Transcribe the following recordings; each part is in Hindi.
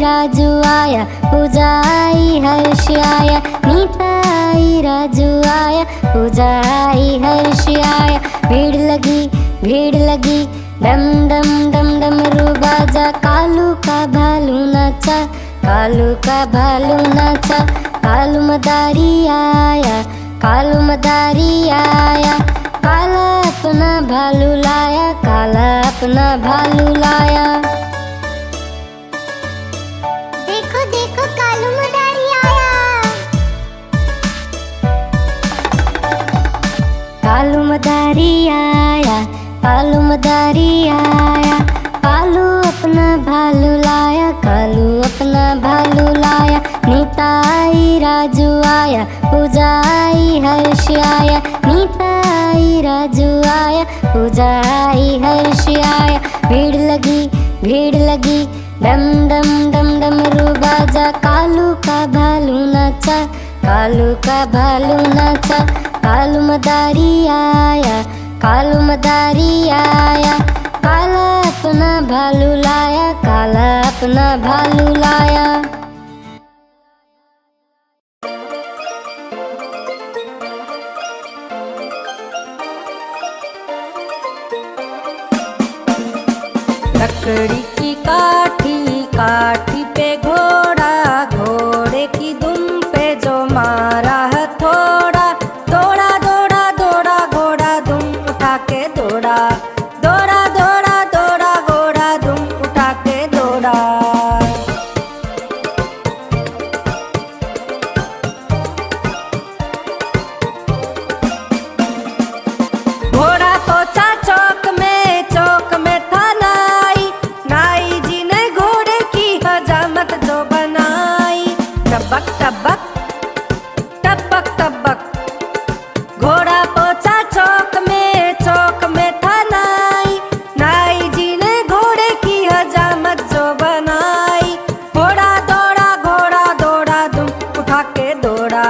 राजू आया, पूजाई हर्ष आया। नीताई राजू आया, पूजाई हर्ष आया। भीड़ लगी डम डम डम डमरू बाजा। कालू का भालू नाचा, कालू का भालू नाचा। कालू मदारी आया, कालू मदारी आया। काला अपना भालू लाया, काला अपना भालू लाया। देखो देखो कालू मदारी आया। कालू मदारी आया, कालू मदारी आया। कालू अपना भालू लाया, कालू अपना भालू लाया। नीताई राजू आया, पूजाई हर्ष आया। नीताई राजू आया, पूजाई हर्ष आया। भीड़ लगी डम डम डम डमरू बाजा। कालू का भालू नाचा, कालू का भालू नाचा। कालू मदारी आया, कालू मदारी आया। काला अपना भालू लाया, काला अपना भालू लाया। लकड़ी की काठी, काठी पे घोड़ा, घोड़े की दुम पे जो मारा हथौड़ा। दौड़ा दौड़ा दौड़ा घोड़ा दुम उठा के दौड़ा। दौड़ा दौड़ा दौड़ा घोड़ा दुम उठा के दौड़ा। घोड़ा पहुंचा चौक में था नाई। नाई जी ने घोड़े की हजामत जो बनाई। टबक टबक टबक टबक। घोड़ा पहुंचा चौक में था नाई। नाई जी ने घोड़े की हजामत जो बनाई। घोड़ा दौड़ा दुम उठा के दौड़ा।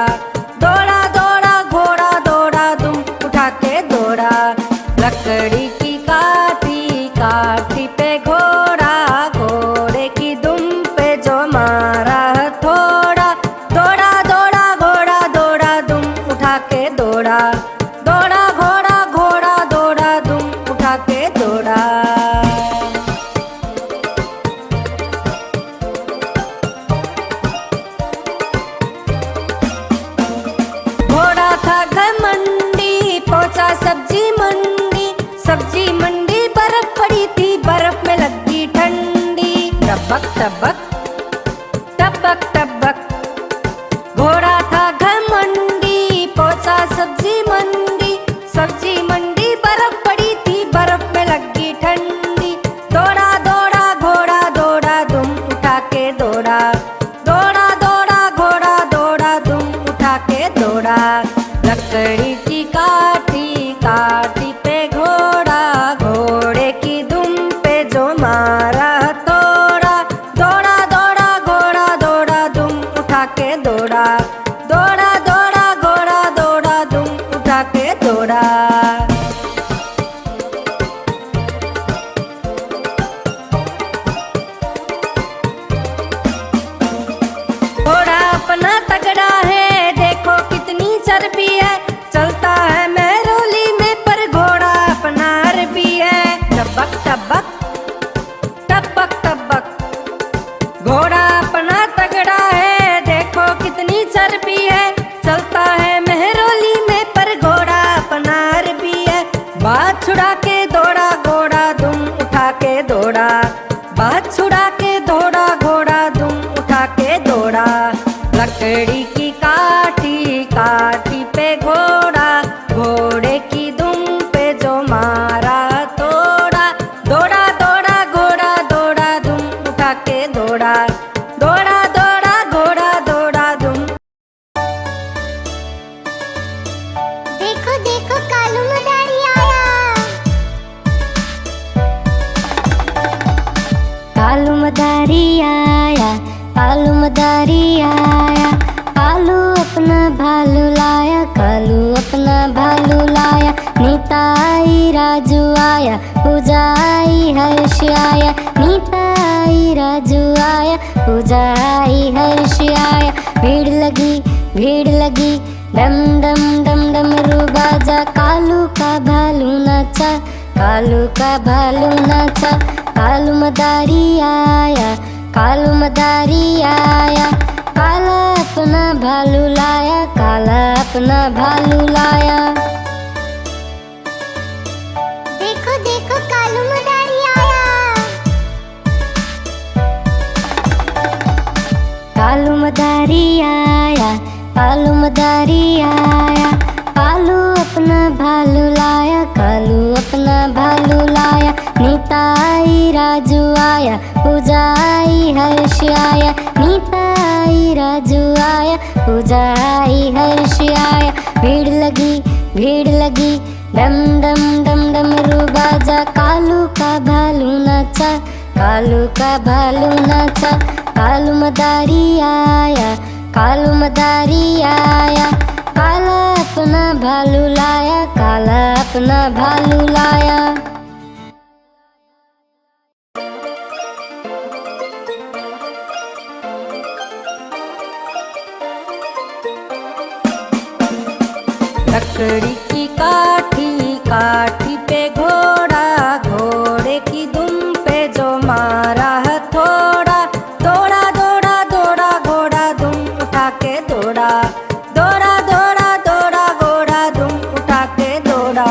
दौड़ा दौड़ा घोड़ा दौड़ा दुम उठा के दौड़ा। लकड़ी की काठी, काठी पे घोड़ा, घोड़े की दुम पे जो मारा हथौड़ा। दौड़ा दौड़ा घोड़ा दौड़ा दुम उठा के दौड़ा। दौड़ा घोड़ा दौड़ा दुम उठा के दौड़ा। घोड़ा था घमंडी, पहुंचा सब्जी मंडी। सब्जी मंडी बर्फ पड़ी थी, बर्फ में लगी ठंडी। टबक टबक टबक टबक। घोड़ा था घमंडी, पहुंचा सब्जी मंडी। सब्जी मंडी बर्फ पड़ी थी, बर्फ में लगी ठंडी। दौड़ा दौड़ा घोड़ा दौड़ा दुम उठा के दौड़ा। दौड़ा दौड़ा घोड़ा दौड़ा दुम उठा के दौड़ा। लकड़ी की काठी, काठी पे घोड़ा, घोड़े की दुम पे जो मारा हथौड़ा। दौड़ा दौड़ा घोड़ा दौड़ा दुम उठा के दौड़ा। दौड़ा दौड़ा घोड़ा दौड़ा दुम उठा के दौड़ा। घोड़ा अपना तगड़ा है, देखो कितनी चर्बी है। चलता है मेहरौली में पर घोड़ा अपना अरबी है। टबक टबक टबक टबक। घोड़ा अपना तगड़ा है, देखो कितनी चर्बी है। चलता है मेहरौली में पर घोड़ा अपना अरबी है। बात छुड़ा के दौड़ा घोड़ा दुम उठा के दौड़ा। बात छुड़ा के दौड़ा घोड़ा दुम उठा के दौड़ा। लकड़ी की काठी, काठी पे घोड़ा, घोड़े की दुम पे जो मारा हथौड़ा। दौड़ा दौड़ा घोड़ा दौड़ा दुम उठा के दौड़ा। दौड़ा दौड़ा घोड़ा दौड़ा दुम। देखो देखो कालू मदारी आया। कालू मदारी आया, कालू मदारी आया। कालू अपना भालू लाया, कालू अपना भालू लाया। नीताई राजू आया, पूजाई हर्ष आया। नीताई राजू आया, पूजा आई हर्ष आया। भीड़ लगी डम डम डम डमरू बाजा। कालू का भालू नाचा, कालू का भालू नाचा। कालू मदारी आया, कालू मदारी आया। काला अपना भालू लाया, काला अपना भालू लाया। देखो देखो कालू मदारी आया। कालू मदारी आया, कालू मदारी आया। कालू अपना भालू लाया, कालू अपना भालू लाया। नीता आई राजू आया, पूजा आई हर्ष आया। नीता आई राजू आया, पूजा आई हर्ष आया। भीड़ लगी डम डम डम डमरू बाजा। कालू का भालू नाचा, कालू का भालू नाचा। कालू मदारी आया, कालू मदारी आया। काला अपना भालू लाया, काला अपना भालू लाया। लकड़ी की काठी, काठी पे घोड़ा, घोड़े की दुम पे जो मारा हथौड़ा। दौड़ा दौड़ा दौड़ा घोड़ा दुम उठा के दौड़ा। दौड़ा दौड़ा दौड़ा घोड़ा दुम उठा के दौड़ा।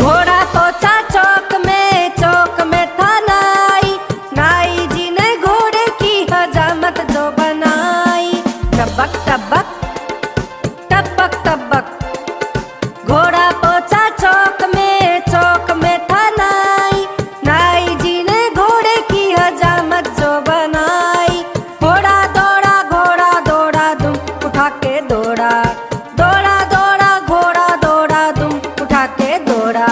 घोड़ा पहुंचा चौक में था नाई। नाई जी ने घोड़े की हजामत जो बनाई। टबक टबक टबक टबक घोड़ा पहुंचा चौक में था नाई। नाई जी ने घोड़े की हजामत जो बनाई। घोड़ा दौड़ा दुम उठा के दौड़ा। दौड़ा दौड़ा घोड़ा दौड़ा दुम उठा के दौड़ा।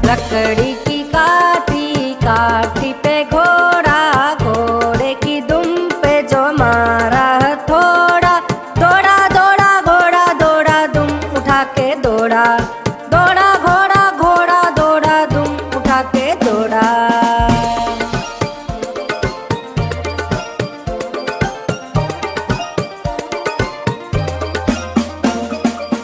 लकड़ी की काठी, काठी पे घोड़ा, घोड़े की दुम पे जो मारा हथौड़ा। दौड़ा दौड़ा घोड़ा दौड़ा दुम उठा के दौड़ा। दौड़ा घोड़ा दौड़ा दुम उठा के दौड़ा।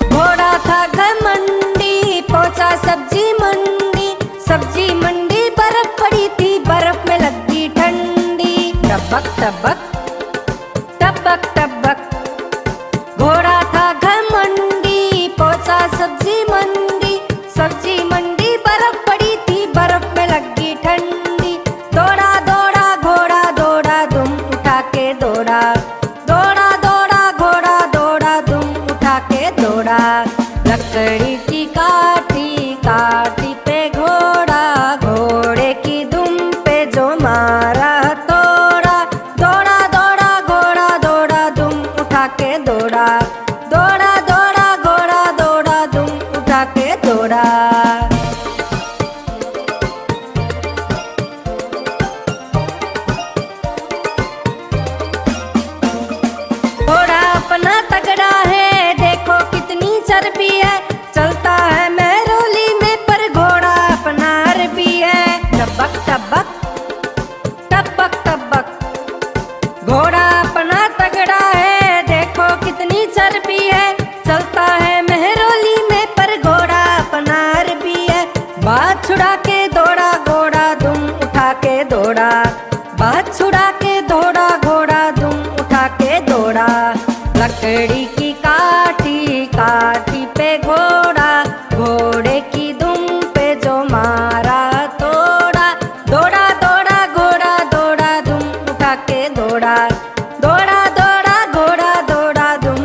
घोड़ा था घमंडी, पहुंचा सब्जी मंडी। सब्जी मंडी बर्फ पड़ी थी, बर्फ में लगी ठंडी। टबक टबक टबक टबक घोड़ा था घमंडी, पहुंचा सब्जी मंडी। सब्जी मंडी बर्फ पड़ी थी, बर्फ में लगी ठंडी। दौड़ा दौड़ा घोड़ा दौड़ा दुम उठा के दौड़ा। दौड़ा दौड़ा घोड़ा दौड़ा दुम उठा के दौड़ा। लकड़ी की काठी, काठी पे घोड़ा, घोड़े की दुम पे जो मारा हथौड़ा। दौड़ा दौड़ा घोड़ा दौड़ा दुम उठा के दौड़ा। दौड़ा दौड़ा घोड़ा दौड़ा दुम उठा के दौड़ा। घोड़ा अपना तगड़ा है, देखो कितनी चर्बी है। चलता है मेहरोली में पर घोड़ा अपना अरबी है। टबक टबक टबक टबक घोड़ा अपना तगड़ा है, देखो कितनी चर्बी है। चलता है मेहरोली में पर घोड़ा अपना अरबी है। बात छुड़ा के दौड़ा घोड़ा दुम उठा के दौड़ा। बात छुड़ा के दौड़ा घोड़ा दुम उठा के दौड़ा। लकड़ी की काठी, काठी पे घोड़ा, घोड़े की दुम पे जो मारा हथौड़ा। दौड़ा दौड़ा घोड़ा दौड़ा दुम उठा के दौड़ा। दौड़ा दौड़ा घोड़ा दौड़ा दुम।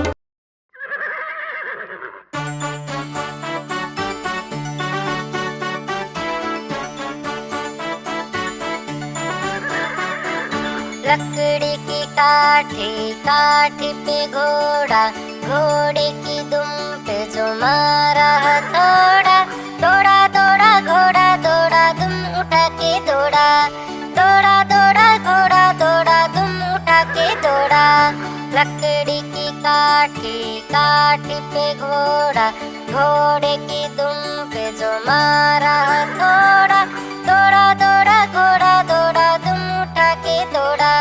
लकड़ी की काठी, काठी पे घोड़ा, घोड़े की दुम पे जो मारा हथौड़ा। दौड़ा दौड़ा घोड़ा दौड़ा दुम उठा के दौड़ा। दौड़ा दौड़ा घोड़ा दौड़ा दुम उठा के दौड़ा। लकड़ी की काठी काठी पे घोड़ा, घोड़े की दुम पे जो मारा हथौड़ा। दौड़ा दौड़ा घोड़ा दौड़ा, दुम उठा के दौड़ा।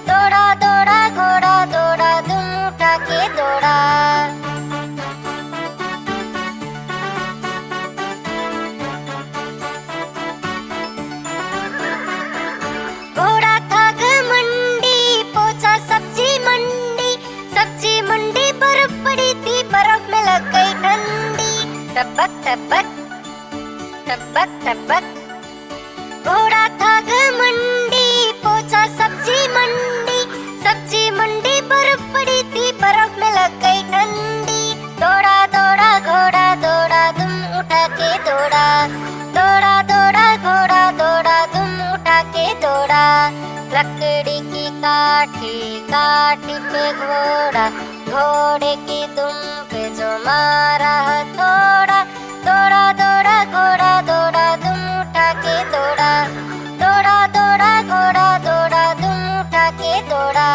दौड़ा दौड़ा घोड़ा दौड़ा, दुम उठा के दौड़ा। घोड़ा था घमंडी, पहुंचा सब्जी मंडी। सब्जी मंडी बर्फ पड़ी थी, बर्फ में लग गई ठंडी। टपक टपक टपक टपक। घोड़ा था घमंडी, पहुंचा सब्जी मंडी। सब्जी मंडी बर्फ पड़ी थी, बर्फ में लग गई ठंडी। दौड़ा दौड़ा घोड़ा दौड़ा, दुम उठा के दौड़ा। दौड़ा दौड़ा घोड़ा दौड़ा, दुम उठा के दौड़ा। लकड़ी की काठी काठी पे घोड़ा, घोड़े की दुम पे जो मारा हथौड़ा। दौड़ा दौड़ा घोड़ा दौड़ा, दुम उठा के दौड़ा। दौड़ा दौड़ा घोड़ा दौड़ा, दुम उठा के दौड़ा।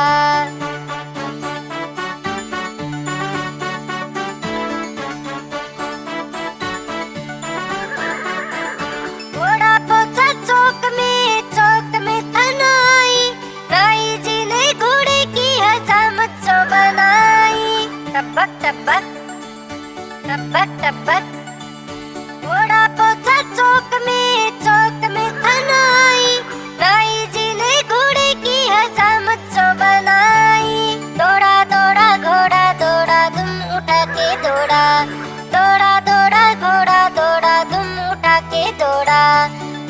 घोड़ा पहुंचा चौक में था नाई। नाई जी ने घोड़े की हजामत जो बनाई। टपक टपक टपक टपक। घोड़ा पहुंचा चौक में था नाई। नाई जी ने घोड़े की हजामत जो बनाई। दौड़ा दौड़ा घोड़ा दौड़ा, दुम उठा के दौड़ा। दौड़ा दौड़ा घोड़ा दौड़ा, दुम उठा के दौड़ा।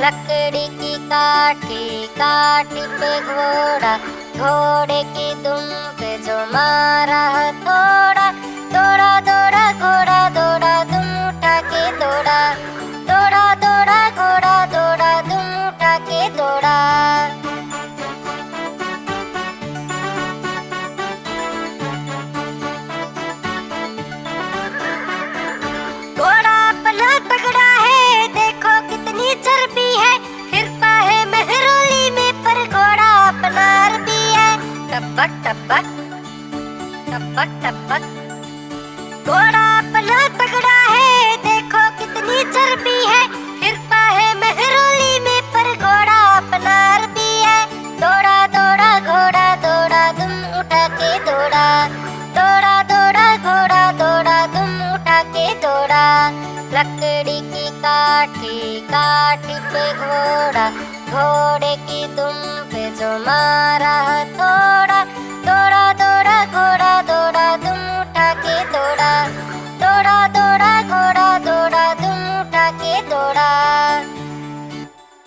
लकड़ी की काठी काठी पे घोड़ा, घोड़े की दुम पे जो मारा हथौड़ा। दौड़ा दौड़ा घोड़ा दौड़ा, दुम उठा के दौड़ा। दौड़ा दौड़ा घोड़ा दौड़ा, दुम उठा के दौड़ा। घोड़ा अपना तगड़ा है, देखो कितनी चर्बी है। फिरता है मेहरौली में, पर घोड़ा अपना अरबी है। टपक टपक टपक टपक। घोड़ा अपना तगड़ा है, देखो कितनी चर्बी है। फिरता है मेहरौली में, पर घोड़ा अपना अरबी है। दौड़ा दौड़ा घोड़ा दौड़ा, दुम उठा के दौड़ा। दौड़ा दौड़ा घोड़ा दौड़ा, दुम उठा के दौड़ा। लकड़ी की काठी काठी पे घोड़ा, घोड़े की दुम पे जो मारा हथौड़ा। दौड़ा दौड़ा घोड़ा दौड़ा, दुम उठा के दौड़ा। दौड़ा दौड़ा